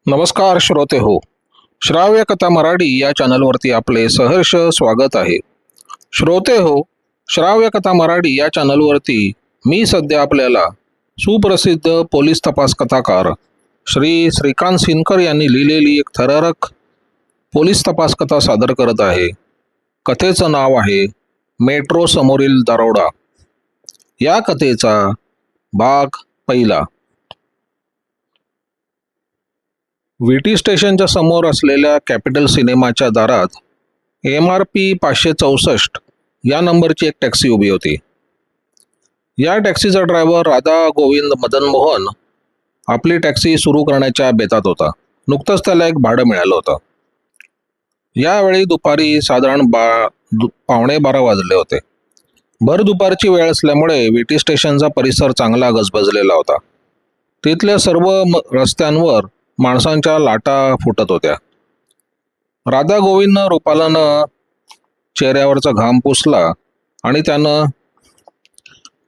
नमस्कार श्रोते हो. श्राव्य कथा मराठी या चॅनलवरती आपले सहर्ष स्वागत आहे. श्रोते हो, श्राव्य कथा मराठी या चॅनलवरती मी सध्या आपल्याला सुप्रसिद्ध पोलीस तपास कथाकार श्री श्रीकांत सिनकर यांनी लिहिलेली एक थरारक पोलीस तपास कथा सादर करत आहे. कथेचं नाव आहे मेट्रो समोरील दरोडा. या कथेचा भाग पहिला. व्हीटी स्टेशनच्या समोर असलेल्या कॅपिटल सिनेमाच्या दारात MRP 564 या नंबरची एक टॅक्सी उभी होती. या टॅक्सीचा ड्रायव्हर राधा गोविंद मदन मोहन आपली टॅक्सी सुरू करण्याच्या बेतात होता. नुकतंच त्याला एक भाडं मिळालं होतं. यावेळी दुपारी साधारण 11:45 वाजले होते. भर दुपारची वेळ असल्यामुळे व्हीटी स्टेशनचा परिसर चांगला गजबजलेला होता. तिथल्या सर्व रस्त्यांवर माणसांच्या लाटा फुटत होत्या. राधा गोविंदनं रुपालानं चेहऱ्यावरचा घाम पुसला आणि त्यानं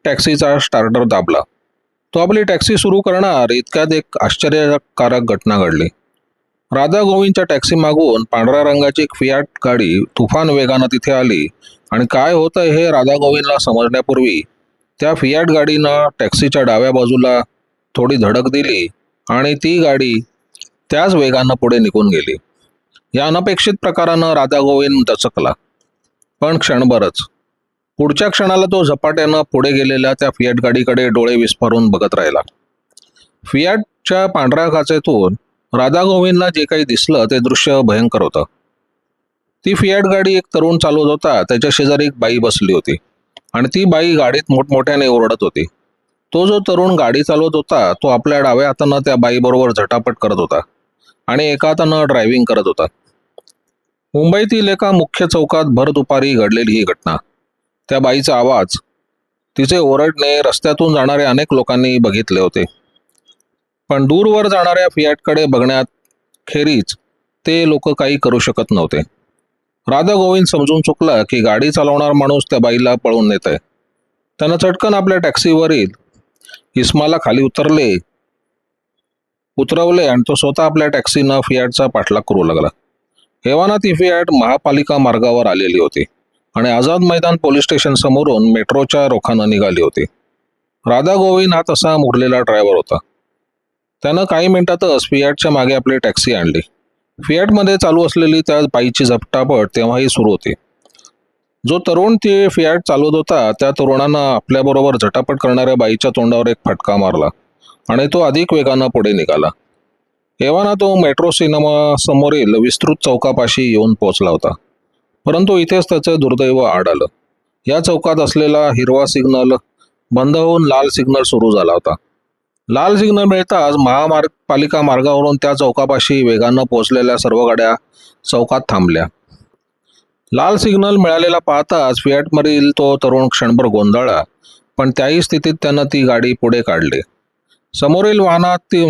टॅक्सीचा स्टार्टर दाबला. तो आपली टॅक्सी सुरू करणार इतक्यात एक आश्चर्यकारक घटना घडली. राधा गोविंदच्या टॅक्सी मागून पांढऱ्या रंगाची एक फियाट गाडी तुफान वेगानं तिथे आली आणि काय होतं हे राधा गोविंदला समजण्यापूर्वी त्या फियाट गाडीनं टॅक्सीच्या डाव्या बाजूला थोडी धडक दिली आणि ती गाडी त्याच वेगानं पुढे निघून गेली. या अनपेक्षित प्रकारानं राधा गोविंद दचकला, पण क्षणभरच. पुढच्या क्षणाला तो झपाट्यानं पुढे गेलेल्या त्या फियाट गाडीकडे डोळे विस्फारून बघत राहिला. फियाटच्या पांढऱ्या काचेतून राधा गोविंदला जे काही दिसलं ते दृश्य भयंकर होतं. ती फियाट गाडी एक तरुण चालवत होता. त्याच्या शेजारी एक बाई बसली होती आणि ती बाई गाडीत मोठमोठ्याने ओरडत होती. तो जो तरुण गाडी चालवत होता तो आपल्या डाव्या हातानं त्या बाईबरोबर झटापट करत होता आणि एका हातानं ड्रायव्हिंग करत होता. मुंबईतील एका मुख्य चौकात भर दुपारी घडलेली ही घटना. त्या बाईचा आवाज, तिचे ओरडणे रस्त्यातून जाणाऱ्या अनेक लोकांनी बघितले होते, पण दूरवर जाणाऱ्या फियाटकडे बघण्यात खेरीज ते लोक काही करू शकत नव्हते. राधा गोविंद समजून चुकला की गाडी चालवणार माणूस त्या बाईला पळून नेत आहे. त्यानं चटकन आपल्या टॅक्सीवरील इस्माला खाली उतरवले आणि तो स्वतः आपल्या टॅक्सीनं फियाटचा पाठलाग करू लागला. एव्हाना ती फियाट महापालिका मार्गावर आलेली होती आणि आझाद मैदान पोलीस स्टेशन समोरून मेट्रोच्या रोखानं निघाली होती. राधा गोविंद हा तसा मुरलेला ड्रायव्हर होता. त्यानं काही मिनिटातच फियाटच्या मागे आपली टॅक्सी आणली. फियाटमध्ये चालू असलेली त्या बाईची झपटापट तेव्हाही सुरू होती. जो तरुण ती फियाट चालवत होता त्या तरुणानं आपल्याबरोबर झटापट करणाऱ्या बाईच्या तोंडावर एक फटका मारला आणि तो अधिक वेगानं पुढे निघाला. एव्हाना तो मेट्रो सिनेमा समोरील विस्तृत चौकापाशी येऊन पोहोचला होता. परंतु इथेच त्याचं दुर्दैव आड आलं. या चौकात असलेला हिरवा सिग्नल बंद होऊन लाल सिग्नल सुरू झाला होता. लाल सिग्नल मिळताच महापालिका मार्गावरून त्या चौकापाशी वेगानं पोहोचलेल्या सर्व गाड्या चौकात थांबल्या. लाल सिग्नल मिळालेला पाहताच फियाटमधील तो तरुण क्षणभर गोंधळला, पण त्याही स्थितीत त्यानं ती गाडी पुढे काढली. समोरील वाहनात ती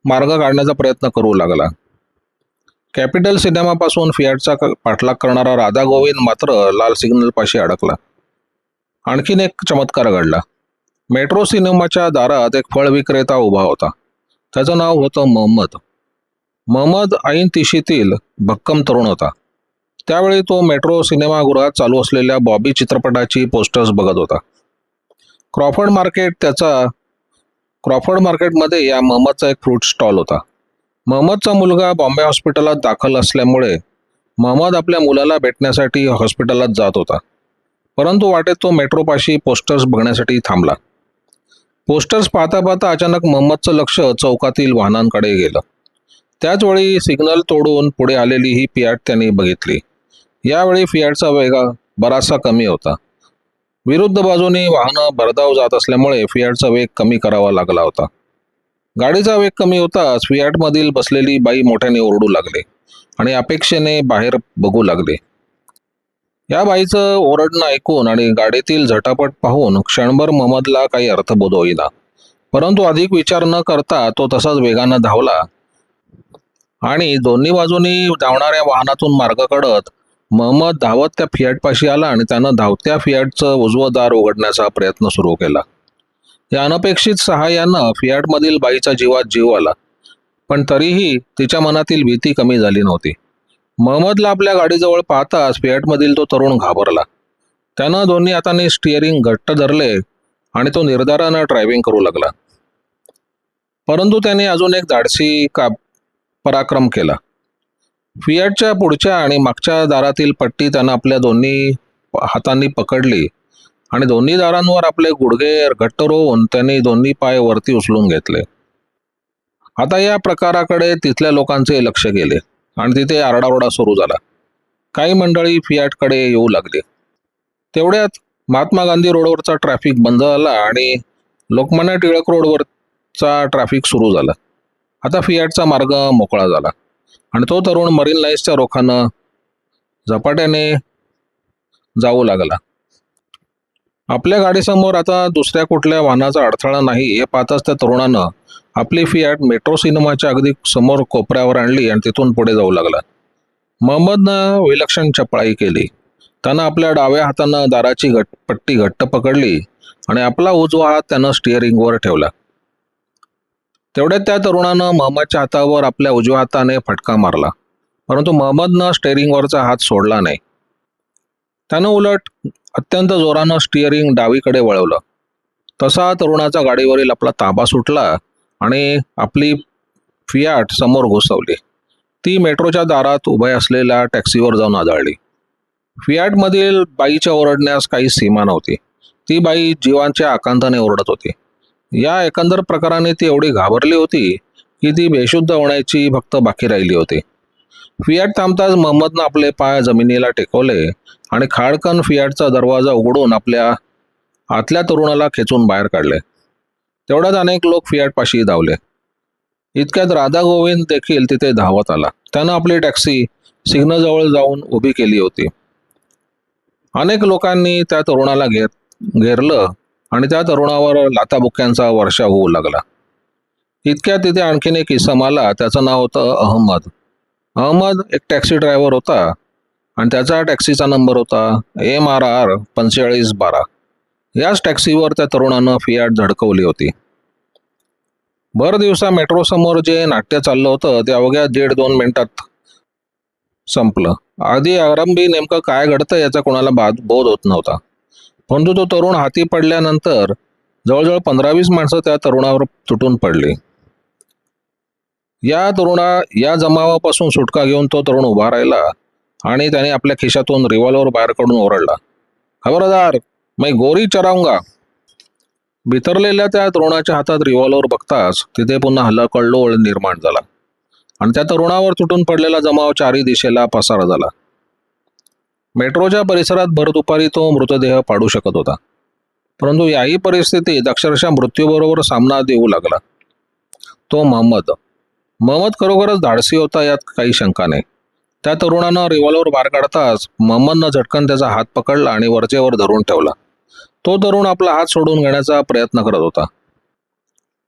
मार्ग काढण्याचा प्रयत्न करू लागला. कॅपिटल सिनेमापासून फियाटचा पाठलाग करणारा राधा गोविंद मात्र लाल सिग्नलपाशी अडकला. आणखीन एक चमत्कार घडला. मेट्रो सिनेमाच्या दारात एक फळ विक्रेता उभा होता. त्याचं नाव होतं मोहम्मद. मोहम्मद ऐन तिशीतील भक्कम तरुण होता. त्यावेळी तो मेट्रो सिनेमागृहात चालू असलेल्या बॉबी चित्रपटाची पोस्टर्स बघत होता. क्रॉफर्ड मार्केटमध्ये या मोहम्मदचा एक फ्रूट स्टॉल होता. मोहम्मदचा मुलगा बॉम्बे हॉस्पिटलात दाखल असल्यामुळे मोहम्मद आपल्या मुलाला भेटण्यासाठी हॉस्पिटलात जात होता. परंतु वाटेत तो मेट्रोपाशी पोस्टर्स बघण्यासाठी थांबला. पोस्टर्स पाहता पाहता अचानक मोहम्मदचं लक्ष चौकातील वाहनांकडे गेलं. त्याचवेळी सिग्नल तोडून पुढे आलेली ही फियाट त्यांनी बघितली. यावेळी फियाटचा वेग बराचसा कमी होता. विरुद्ध बाजूने वाहनं भरधाव जात असल्यामुळे फियाटचा वेग कमी करावा लागला होता. गाडीचा वेग कमी होताच फियाटमधील बसलेली बाई मोठ्याने ओरडू लागली आणि अपेक्षेने बाहेर बघू लागली. या बाईचं ओरडणं ऐकून आणि गाडीतील झटापट पाहून क्षणभर मोहम्मदला काही अर्थबोध होईना. परंतु अधिक विचार न करता तो तसाच वेगानं धावला आणि दोन्ही बाजूनी धावणाऱ्या वाहनातून मार्ग काढत मोहम्मद धावत त्या फियाटपाशी आला आणि त्यानं धावत्या फियाटचं उजवं दार उघडण्याचा प्रयत्न सुरू केला. या अनपेक्षित सहाय्यानं फियाटमधील बाईचा जीवात जीव आला. पण तरीही तिच्या मनातील भीती कमी झाली नव्हती. महम्मदला आपल्या गाडीजवळ पाहताच फियाटमधील तो तरुण घाबरला. त्यानं दोन्ही हातांनी स्टिअरिंग घट्ट धरले आणि तो निर्धारानं ड्रायव्हिंग करू लागला. परंतु त्याने अजून एक धाडसी पराक्रम केला. फियाटच्या पुढच्या आणि मागच्या दारातील पट्टी त्यानं आपल्या दोन्ही हातांनी पकडली आणि दोन्ही दारांवर आपले गुडघे घट्ट रोवून त्यांनी दोन्ही पाय वरती उचलून घेतले. आता या प्रकाराकडे तिथल्या लोकांचे लक्ष गेले आणि तिथे आरडाओरडा सुरू झाला. काही मंडळी फियाटकडे येऊ लागली. तेवढ्यात महात्मा गांधी रोडवरचा ट्रॅफिक बंद झाला आणि लोकमान्य टिळक रोडवरचा ट्रॅफिक सुरू झाला. आता फियाटचा मार्ग मोकळा झाला आणि तो तरुण मरीन लाईन्सच्या रोखानं झपाट्याने जाऊ लागला. आपल्या गाडीसमोर आता दुसऱ्या कुठल्या वाहनाचा अडथळा नाही हे पाहताच त्या तरुणानं आपली फियाट मेट्रो सिनेमाच्या अगदी समोर कोपऱ्यावर आणली आणि तिथून पुढे जाऊ लागला. महम्मदनं विलक्षण चपळाई केली. त्यानं आपल्या डाव्या हातानं दाराची पट्टी घट्ट पकडली आणि आपला उजवा हात त्यानं स्टिअरिंगवर ठेवला. तेवढ्यात त्या तरुणानं महम्मदच्या हातावर आपल्या उजव्या हाताने फटका मारला, परंतु महम्मदनं स्टिअरिंगवरचा हात सोडला नाही. त्यानं उलट अत्यंत जोरानं स्टिअरिंग डावीकडे वळवलं. तसा तरुणाचा गाडीवरील आपला ताबा सुटला आणि आपली फियाट समोर घुसवली. ती मेट्रोच्या दारात उभ्या असलेल्या टॅक्सीवर जाऊन आदळली. फियाटमधील बाईच्या ओरडण्यास काही सीमा नव्हती. ती बाई जीवांच्या आकांताने ओरडत होती. या एकंदर प्रकाराने ती एवढी घाबरली होती की ती बेशुद्ध होण्याची फक्त बाकी राहिली होती. फियाट थांबताच महम्मदनं आपले पाय जमिनीला टेकवले आणि खाडकन फियाटचा दरवाजा उघडून आपल्या आतल्या तरुणाला खेचून बाहेर काढले. तेवढ्यात अनेक लोक फियाटपाशी धावले. इतक्यात राधा गोविंद देखील तिथे धावत आला. त्यानं आपली टॅक्सी सिग्नलजवळ जाऊन उभी केली होती. अनेक लोकांनी त्या तरुणाला घेरलं आणि त्या तरुणावर लाथाबुक्क्यांचा वर्षाव होऊ लागला. इतक्यात तिथे आणखीन एक इसम आला. त्याचं नाव होतं अहमद. अहमद एक टॅक्सी ड्रायव्हर होता आणि त्याचा टॅक्सीचा नंबर होता MRR 4512. याच टॅक्सीवर त्या तरुणानं फियाट झडकवली होती. भर दिवसा मेट्रो समोर जे नाट्य चाललं होतं ते अवघ्या 1.5-2 मिनिटात संपलं. आधी आरंभी नेमकं काय घडतं याचा कोणाला बोध होत नव्हता. परंतु तो तरुण हाती पडल्यानंतर जवळजवळ 15-20 माणसं त्या तरुणावर तुटून पडली. या जमावापासून सुटका घेऊन तो तरुण उभा राहिला आणि त्याने आपल्या खिशातून रिव्हॉल्वर बाहेर काढून ओरडला, खबरदार, मैं गोरी चराऊंगा. बिथरलेल्या त्या तरुणाच्या हातात रिव्हॉल्वर बघताच तिथे पुन्हा हलकल्लोळ निर्माण झाला आणि त्या तरुणावर तुटून पडलेला जमाव चारी दिशेला पसार झाला. मेट्रोच्या परिसरात भर दुपारी तो मृतदेह पाडू शकत होता, परंतु याही परिस्थितीत अक्षरशः मृत्यूबरोबर सामना देऊ लागला तो महम्मद खरोखरच धाडसी होता, यात काही शंका नाही. त्या तरुणानं रिव्हॉल्वर बाहेर काढताच महम्मदनं झटकन त्याचा हात पकडला आणि वरचेवर धरून ठेवला. तो तरुण आपला हात सोडून घेण्याचा प्रयत्न करत होता,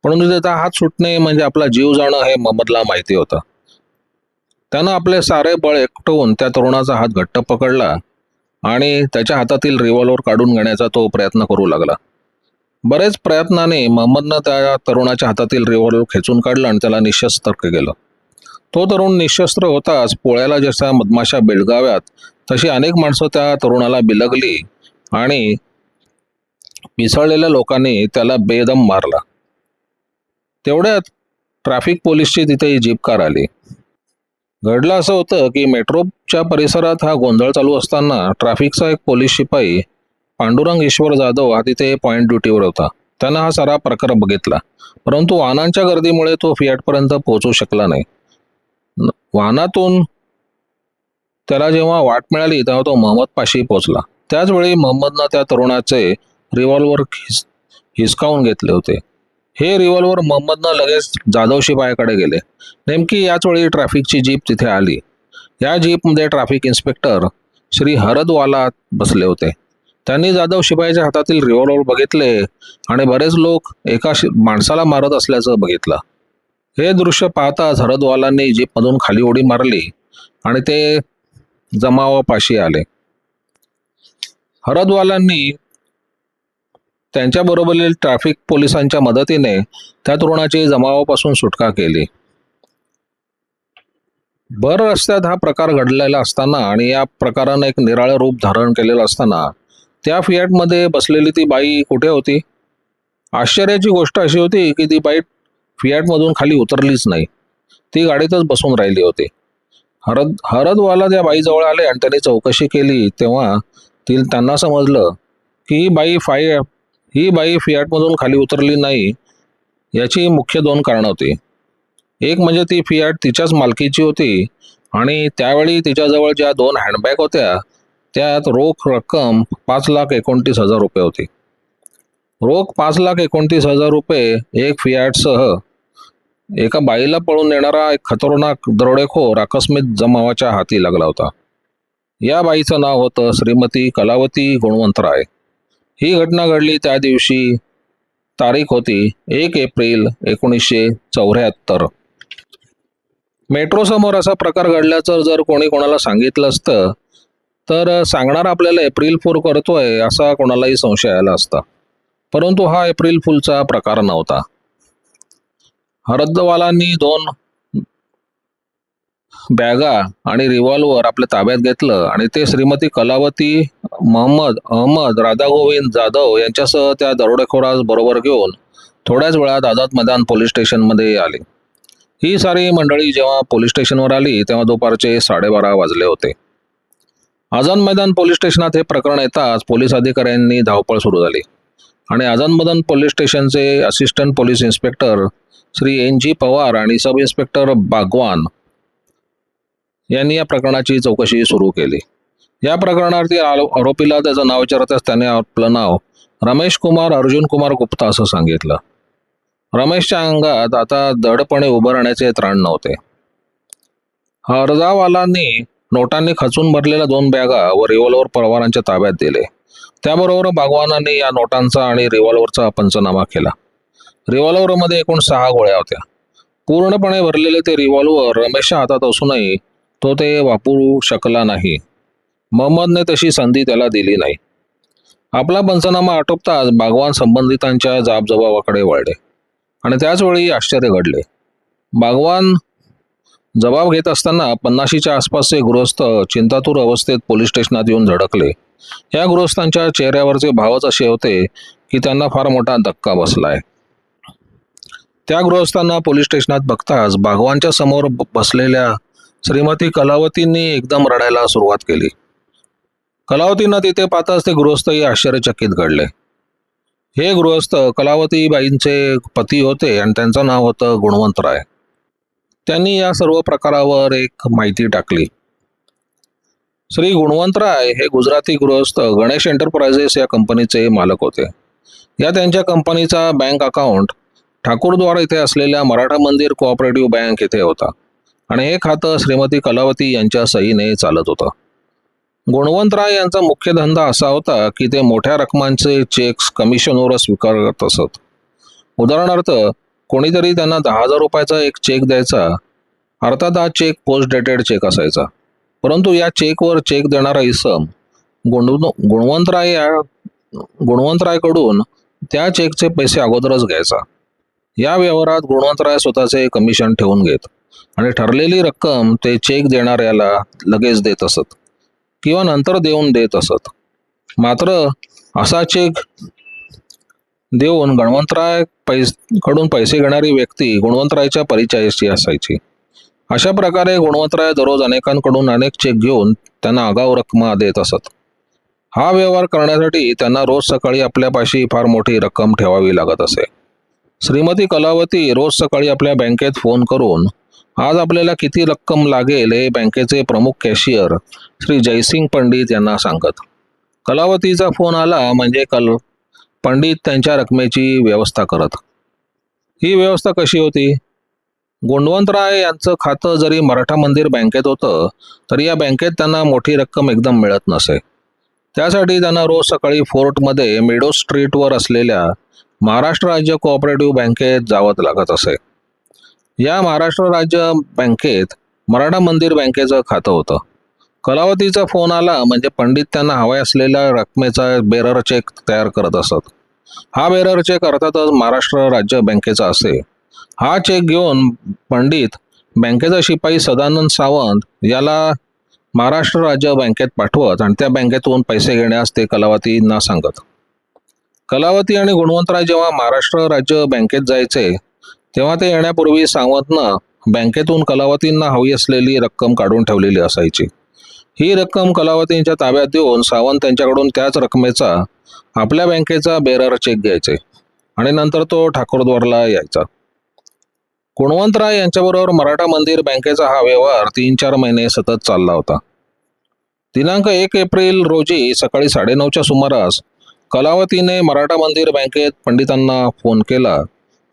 परंतु त्याचा हात सुटणे म्हणजे आपला जीव जाणं हे महम्मदला माहिती होतं. त्यानं आपले सारे बळ एकवटून त्या तरुणाचा हात घट्ट पकडला आणि त्याच्या हातातील रिव्हॉल्वर काढून घेण्याचा तो प्रयत्न करू लागला. बरेच प्रयत्नाने महम्मदनं त्या तरुणाच्या हातातील रिव्हॉल्वर खेचून काढलं आणि त्याला निशस्त्र केलं. तो तरुण निशस्त्र होताच पोळ्याला जशा मधमाशा बिलगाव्यात तशी अनेक माणसं त्या तरुणाला बिलगली आणि पिसळलेल्या लोकांनी त्याला बेदम मारला. तेवढ्यात ट्रॅफिक पोलीसची तिथे जीप कार आली. घडलं असं होतं की मेट्रोच्या परिसरात हा गोंधळ चालू असताना ट्रॅफिकचा एक पोलीस शिपाई पांडुरंग ईश्वर जाधव हा तिथे पॉइंट ड्युटीवर होता. त्यानं हा सारा प्रकार बघितला, परंतु वाहनांच्या गर्दीमुळे तो फियाटपर्यंत पोहोचू शकला नाही. वाहनातून त्याला जेव्हा वाट मिळाली तेव्हा तो महम्मद पाशी पोहोचला. त्याचवेळी महम्मदनं त्या तरुणाचे रिव्हॉल्वर हिसकावून घेतले होते. हे रिव्हॉल्वर महम्मदनं लगेच जाधव शिपायाकडे गेले. नेमकी याच वेळी ट्रॅफिकची जीप तिथे आली. या जीपमध्ये ट्रॅफिक इन्स्पेक्टर श्री हरदवाला बसले होते. त्यांनी जाधव शिपायाच्या हातातील रिव्हॉल्वर बघितले आणि बरेच लोक एका माणसाला मारत असल्याचं बघितलं. हे दृश्य पाहताच हरदवालांनी जीपमधून खाली उडी मारली आणि ते जमावापाशी आले. हरदवालांनी त्यांच्याबरोबरील ट्रॅफिक पोलिसांच्या मदतीने त्या तरुणाची जमावापासून सुटका केली. भर रस्त्यात हा प्रकार घडलेला असताना आणि या प्रकारानं एक निराळं रूप धारण केलेलं असताना त्या फियाटमध्ये बसलेली ती बाई कुठे होती? आश्चर्याची गोष्ट अशी होती की ती बाई फियाटमधून खाली उतरलीच नाही. ती गाडीतच बसून राहिली होती. हरदवाला त्या बाईजवळ आले आणि त्यांनी चौकशी केली तेव्हा त्यांना समजलं की ही बाई फियाटमधून खाली उतरली नाही. याची मुख्य दोन कारणं होती. एक म्हणजे ती फियाट तिच्याच मालकीची होती आणि त्यावेळी तिच्याजवळ ज्या दोन हँडबॅग होत्या त्यात रोख रक्कम 5,29,000 होती. रोख 5,29,000 एक फियाटसह एका बाईला पळून नेणारा एक खतरनाक दरोडेखोर अकस्मित जमावाच्या हाती लागला होता. या बाईचं नाव होतं श्रीमती कलावती गुणवंतराय. ही घटना घडली त्या दिवशी. तारीख होती 1 एप्रिल 1974. मेट्रो समोर असा प्रकार घडल्याचं जर कोणी कोणाला सांगितलं असतं तर सांगणार आपल्याला एप्रिल फूल करतोय असा कोणालाही संशय आला असता. परंतु हा एप्रिल फूलचा प्रकार नव्हता. हरदवालांनी 2 बॅगा आणि रिव्हॉल्वर आपल्या ताब्यात घेतलं आणि ते श्रीमती कलावती मोहम्मद अहमद राधागोविंद जाधव यांच्यासह त्या दरोडेखोरास बरोबर घेऊन थोड्याच वेळात आझाद मैदान पोलीस स्टेशनमध्ये आले. ही सारी मंडळी जेव्हा पोलीस स्टेशनवर आली तेव्हा दुपारचे 12:30 वाजले होते. आझाद मैदान पोलीस स्टेशनात हे प्रकरण येताच पोलीस अधिकाऱ्यांनी धावपळ सुरू झाली आणि आझाद मैदान पोलीस स्टेशनचे assistant police inspector Shri NG Pawar आणि सब इन्स्पेक्टर बागवान यांनी या प्रकरणाची चौकशी सुरू केली. या प्रकरणार्थी आरोपीला त्याचं नाव विचारताच त्याने आपलं नाव रमेश कुमार अर्जुन कुमार गुप्ता असं सांगितलं. रमेशच्या अंगात आता दडपणे उभं राहण्याचे त्राण नव्हते. हरदावालांनी नोटांनी खचून भरलेल्या 2 बॅगा व रिव्हॉल्वर पवारांच्या ताब्यात दिले. त्याबरोबर बागवानांनी या नोटांचा आणि रिव्हॉल्वरचा पंचनामा केला. रिव्हॉल्वरमध्ये एकूण 6 गोळ्या होत्या. पूर्णपणे भरलेले ते रिव्हॉल्वर रमेशच्या हातात असूनही तो ते वापरू शकला नाही. मोहम्मदने तशी संधी त्याला दिली नाही. आपला पंचनामा आटोपताच बागवान संबंधितांच्या जबाबाकडे वळले आणि त्याचवेळी आश्चर्य घडले. बागवान जबाब घेत असताना 50च्या आसपासचे गृहस्थ चिंतातूर अवस्थेत पोलीस स्टेशनात येऊन धडकले. या गृहस्थांच्या चेहऱ्यावरचे भावच असे होते की त्यांना फार मोठा धक्का बसलाय. त्या गृहस्थांना पोलीस स्टेशनात बघताच बागवानच्या समोर बसलेल्या श्रीमती कलावतींनी एकदम रडायला सुरुवात केली. कलावतींना तिथे पाहताच ते गृहस्थही आश्चर्यचकित घडले. हे गृहस्थ कलावतीबाईंचे पती होते आणि त्यांचं नाव होतं गुणवंतराय. त्यांनी या सर्व प्रकारावर एक माहिती टाकली. श्री गुणवंतराय हे गुजराती गृहस्थ गणेश एंटरप्राइजेस या कंपनीचे मालक होते. या त्यांच्या कंपनीचा बँक अकाउंट ठाकूरद्वार इथे असलेल्या मराठा मंदिर कोऑपरेटिव्ह बँक इथे होता आणि हे खातं श्रीमती कलावती यांच्या सहीने चालत होतं. गुणवंतराय यांचा मुख्य धंदा असा होता की ते मोठ्या रकमांचे चेक्स कमिशनवर स्वीकारत असत. उदाहरणार्थ कोणीतरी त्यांना 10,000 रुपयाचा एक चेक द्यायचा. अर्थात हा चेक पोस्ट डेटेड चेक असायचा. परंतु या चेकवर चेक देणारा इसम गुणवंतरायकडून त्या चेकचे पैसे अगोदरच घ्यायचा. या व्यवहारात गुणवंतराय स्वतःचे कमिशन ठेवून घेत आणि ठरलेली रक्कम ते चेक देणाऱ्याला लगेच देत असत किंवा नंतर देऊन देत असत. मात्र असा चेक देऊन कडून पैसे घेणारी व्यक्ती गुणवंतरायच्या परिचयाची असायची. अशा प्रकारे गुणवंतराय दररोज अनेकांकडून अनेक चेक घेऊन त्यांना आगाऊ रक्कम देत असत. हा व्यवहार करण्यासाठी त्यांना रोज सकाळी आपल्यापाशी फार मोठी रक्कम ठेवावी लागत असे. श्रीमती कलावती रोज सकाळी आपल्या बँकेत फोन करून आज आपल्याला किती रक्कम लागेल हे बँकेचे प्रमुख कॅशियर श्री जयसिंग पंडित यांना सांगत. कलावतीचा फोन आला म्हणजे पंडित त्यांच्या रकमेची व्यवस्था करत. ही व्यवस्था कशी होती? गुणवंतराय यांचं खातं जरी मराठा मंदिर बँकेत होतं तरी या बँकेत त्यांना मोठी रक्कम एकदम मिळत नसे. त्यासाठी त्यांना रोज सकाळी फोर्टमध्ये मेडो स्ट्रीटवर असलेल्या महाराष्ट्र राज्य कोऑपरेटिव्ह बँकेत जावं लागत असे. या महाराष्ट्र राज्य बँकेत मराठा मंदिर बँकेचं खातं होतं. कलावतीचा फोन आला म्हणजे पंडित त्यांना हव्या असलेल्या रकमेचा बेरर चेक तयार करत असत. हा बेरर चेक अर्थातच महाराष्ट्र राज्य बँकेचा असे. हा चेक घेऊन पंडित बँकेचा शिपाई सदानंद सावंत याला महाराष्ट्र राज्य बँकेत पाठवत आणि त्या बँकेतून पैसे घेण्यास ते कलावतींना सांगत. कलावती आणि गुणवंतराय जेव्हा महाराष्ट्र राज्य बँकेत जायचे तेव्हा ते येण्यापूर्वी सावंतनं बँकेतून कलावतींना हवी असलेली रक्कम काढून ठेवलेली असायची. ही रक्कम कलावतींच्या ताब्यात देऊन सावंत त्यांच्याकडून त्याच रकमेचा आपल्या बँकेचा बेरर चेक घ्यायचे आणि नंतर तो ठाकूरद्वारला यायचा. गुणवंतराय यांच्याबरोबर मराठा मंदिर बँकेचा हा व्यवहार 3-4 महिने सतत चालला होता. दिनांक 1 एप्रिल रोजी सकाळी 9:30च्या सुमारास कलावतीने मराठा मंदिर बँकेत पंडितांना फोन केला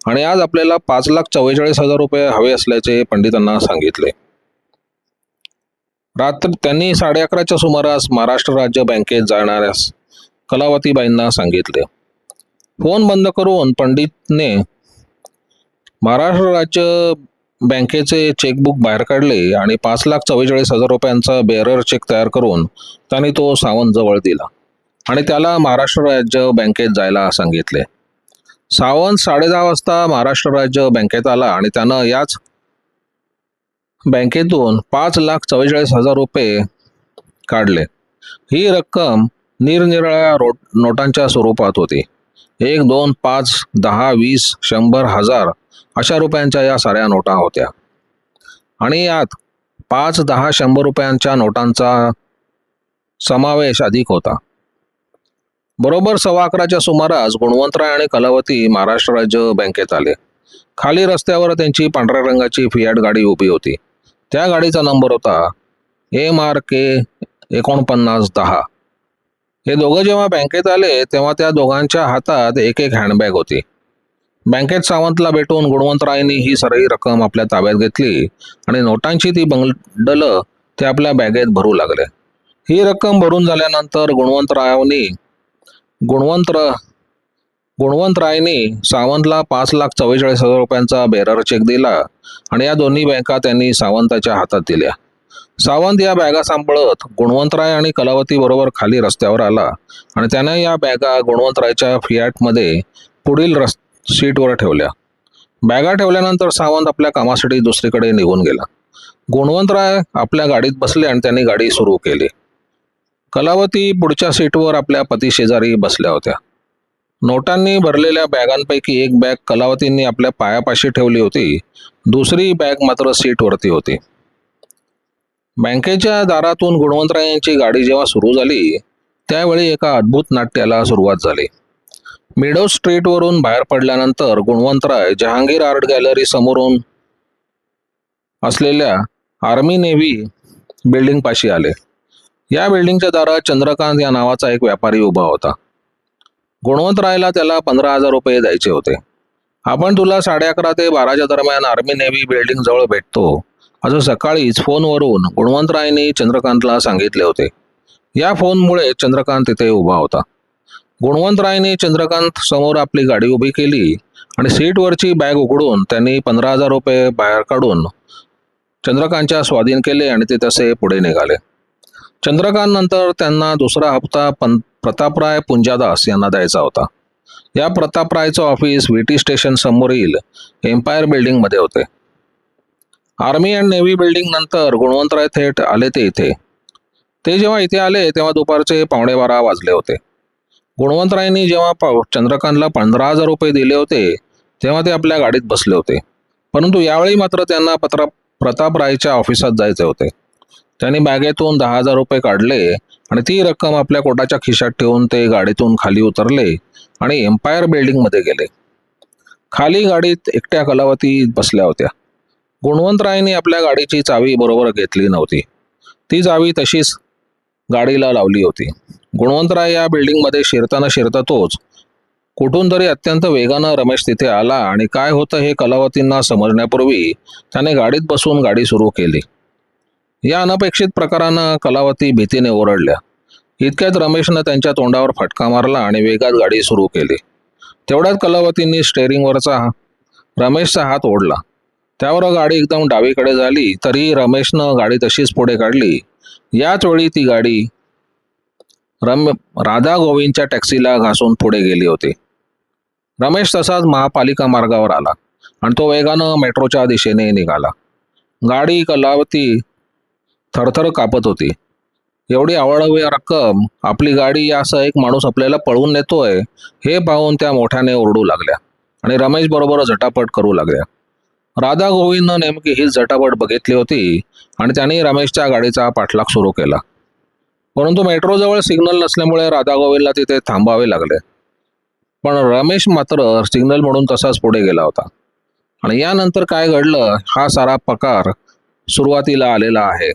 आणि आज आपल्याला 5,44,000 रुपये हवे असल्याचे पंडितांना सांगितले. त्यांनी 11:30च्या सुमारास महाराष्ट्र राज्य बँकेत जाणाऱ्यास कलावतीबाईंना सांगितले. फोन बंद करून पंडितने महाराष्ट्र राज्य बँकेचे चेकबुक बाहेर काढले आणि 5,44,000 रुपयांचा बेरर चेक तयार करून त्यांनी तो सावंत जवळ दिला आणि त्याला महाराष्ट्र राज्य बँकेत जायला सांगितले. सावंत 10:30 वाजता महाराष्ट्र राज्य बँकेत आला आणि त्यानं याच बँकेतून 5,44,000 रुपये काढले. ही रक्कम निरनिराळ्या नोटांच्या स्वरूपात होती. 1, 2, 5, 10, 20, 100, 1000 अशा रुपयांच्या या साऱ्या नोटा होत्या आणि यात 5, 10, 100 रुपयांच्या नोटांचा समावेश अधिक होता. बरोबर 11:15च्या सुमारास गुणवंतराय आणि कलावती महाराष्ट्र राज्य बँकेत आले. खाली रस्त्यावर त्यांची पांढऱ्या रंगाची फियाट गाडी उभी होती. त्या गाडीचा नंबर होता MRK 4910. हे दोघं जेव्हा बँकेत आले तेव्हा त्या दोघांच्या हातात एक हँडबॅग होती. बँकेत सावंतला भेटून गुणवंतरायांनी ही सारी रक्कम आपल्या ताब्यात घेतली आणि नोटांची ती बंडलं ते आपल्या बॅगेत भरू लागले. ही रक्कम भरून झाल्यानंतर गुणवंतरायांनी सावंतला 5,44,000 रुपयांचा बेरर चेक दिला आणि या दोन्ही बँका त्यांनी सावंताच्या हातात दिल्या. सावंत या बॅगा सांभाळत गुणवंतराय आणि कलावती बरोबर खाली रस्त्यावर आला आणि त्याने या बॅगा गुणवंतरायच्या फियाटमध्ये पुढील सीटवर ठेवल्या. बॅगा ठेवल्यानंतर सावंत आपल्या कामासाठी दुसरीकडे निघून गेला. गुणवंतराय आपल्या गाडीत बसले आणि त्यांनी गाडी सुरू केली. कलावती पुढच्या सीटवर आपल्या पतीशेजारी बसल्या होत्या. नोटांनी भरलेल्या बॅगांपैकी एक बॅग कलावतींनी आपल्या पायापाशी ठेवली होती. दुसरी बॅग मात्र सीटवरती होती. बँकेच्या दारातून गुणवंतरायांची गाडी जेव्हा सुरू झाली त्यावेळी एका अद्भुत नाट्याला सुरुवात झाली. मिडो स्ट्रीटवरून बाहेर पडल्यानंतर गुणवंतराय जहांगीर आर्ट गॅलरी समोरून असलेल्या आर्मी नेव्ही बिल्डिंग पाशी आले. या बिल्डिंगच्या दारात चंद्रकांत या नावाचा एक व्यापारी उभा होता. गुणवंतरायला त्याला 15,000 रुपये द्यायचे होते. आपण तुला 11:30 ते 12च्या दरम्यान आर्मी नेव्ही बिल्डिंग जवळ भेटतो असं सकाळीच फोनवरून गुणवंतरायांनी चंद्रकांतला सांगितले होते. या फोनमुळे चंद्रकांत तिथे उभा होता. गुणवंतरायांनी चंद्रकांत समोर आपली गाडी उभी केली आणि सीटवरची बॅग उघडून त्यांनी 15,000 रुपये बाहेर काढून चंद्रकांतच्या स्वाधीन केले आणि ते तसे पुढे निघाले. चंद्रकांत नंतर त्यांना दुसरा हप्ता प्रतापराय पुंजादास यांना द्यायचा होता. या प्रतापरायचं ऑफिस VT स्टेशन समोरील एम्पायर बिल्डिंगमध्ये होते. आर्मी अँड नेव्ही बिल्डिंग नंतर गुणवंतराय थेट आले ते इथे. ते जेव्हा इथे आले तेव्हा दुपारचे 11:15 वाजले होते. गुणवंतरायांनी जेव्हा चंद्रकांतला 15,000 रुपये दिले होते तेव्हा ते आपल्या गाडीत बसले होते. परंतु यावेळी मात्र त्यांना प्रतापरायच्या ऑफिसात जायचे होते. त्यांनी बॅगेतून 10,000 रुपये काढले आणि ती रक्कम आपल्या कोटाच्या खिशात ठेवून ते गाडीतून खाली उतरले आणि एम्पायर बिल्डिंगमध्ये गेले. खाली गाडीत एकट्या कलावती बसल्या होत्या. गुणवंतरायांनी आपल्या गाडीची चावी बरोबर घेतली नव्हती. ती चावी तशीच गाडीला लावली होती. गुणवंतराय या बिल्डिंगमध्ये शिरता तोच कुठून तरी अत्यंत वेगानं रमेश तिथे आला आणि काय होतं हे कलावतींना समजण्यापूर्वी त्याने गाडीत बसून गाडी सुरू केली. या अनपेक्षित प्रकारानं कलावती भीतीने ओरडल्या. इतक्यात रमेशनं त्यांच्या तोंडावर फटका मारला आणि वेगात गाडी सुरू केली. तेवढ्यात कलावतींनी स्टेअरिंगवरचा रमेशचा हात ओढला. त्यावर गाडी एकदम डावीकडे झाली तरी रमेशनं गाडी तशीच पुढे काढली. याच वेळी ती गाडी राधा गोविंदच्या टॅक्सीला घासून पुढे गेली होती. रमेश तसाच महापालिका मार्गावर आला आणि तो वेगानं मेट्रोच्या दिशेने निघाला. गाडी कलावती थरथर कापत होती. एवढी अवाढव्य रक्कम आपली गाडी यासह एक माणूस आपल्याला पळवून नेतोय हे पाहून त्या मोठ्याने ओरडू लागल्या आणि रमेश बरोबर झटापट करू लागल्या. राधा गोविंदनं नेमकी हीच झटापट बघितली होती आणि त्यांनी रमेशच्या गाडीचा पाठलाग सुरू केला. परंतु मेट्रोजवळ सिग्नल नसल्यामुळे राधा गोविंदला तिथे थांबावे लागले. पण रमेश मात्र सिग्नल म्हणून तसाच पुढे गेला होता. आणि यानंतर काय घडलं हा सारा प्रकार सुरुवातीला आलेला आहे.